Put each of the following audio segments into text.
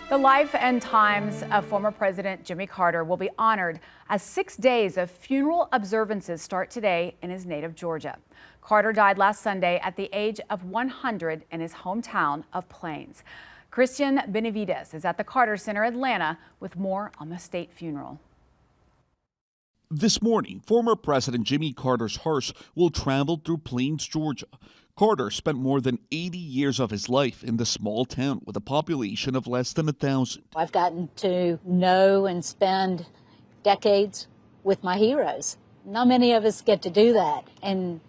The life and times of former President Jimmy Carter will be honored as 6 days of funeral observances start today in his native Georgia. Carter died last Sunday at the age of 100 in his hometown of Plains. Christian Benavides is at the Carter Center, Atlanta, with more on the state funeral. This morning, former President Jimmy Carter's hearse will travel through Plains, Georgia. Carter spent more than 80 years of his life in the small town with a population of less than 1,000. I've gotten to know and spend decades with my heroes. Not many of us get to do that, and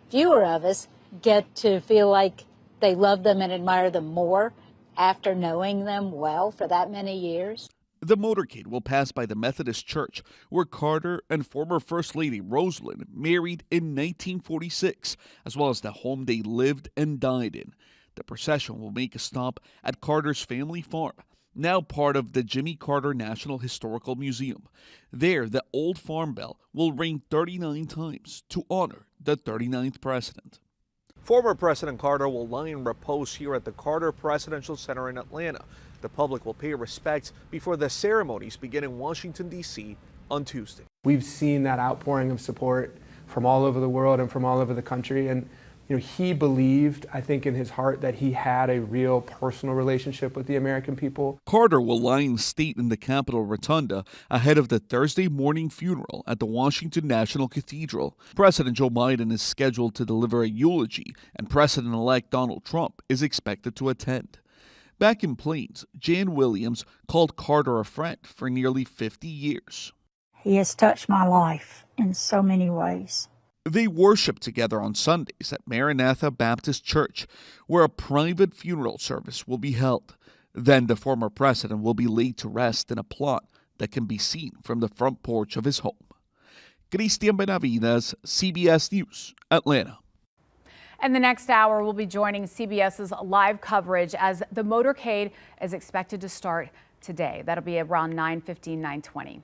fewer of us get to feel like they love them and admire them more after knowing them well for that many years. The motorcade will pass by the Methodist Church, where Carter and former First Lady Rosalynn married in 1946, as well as the home they lived and died in. The procession will make a stop at Carter's family farm, now part of the Jimmy Carter National Historical Museum. There, the old farm bell will ring 39 times to honor the 39th president. Former President Carter will lie in repose here at the Carter Presidential Center in Atlanta. The public will pay respects before the ceremonies begin in Washington, D.C. on Tuesday. We've seen that outpouring of support from all over the world and from all over the country. And he believed, I think, in his heart that he had a real personal relationship with the American people. Carter will lie in state in the Capitol Rotunda ahead of the Thursday morning funeral at the Washington National Cathedral. President Joe Biden is scheduled to deliver a eulogy, and President-elect Donald Trump is expected to attend. Back in Plains, Jan Williams called Carter a friend for nearly 50 years. He has touched my life in so many ways. They worship together on Sundays at Maranatha Baptist Church, where a private funeral service will be held. Then the former president will be laid to rest in a plot that can be seen from the front porch of his home. Christian Benavides, CBS News, Atlanta. And the next hour, we'll be joining CBS's live coverage as the motorcade is expected to start today. That'll be around 9:15, 9:20.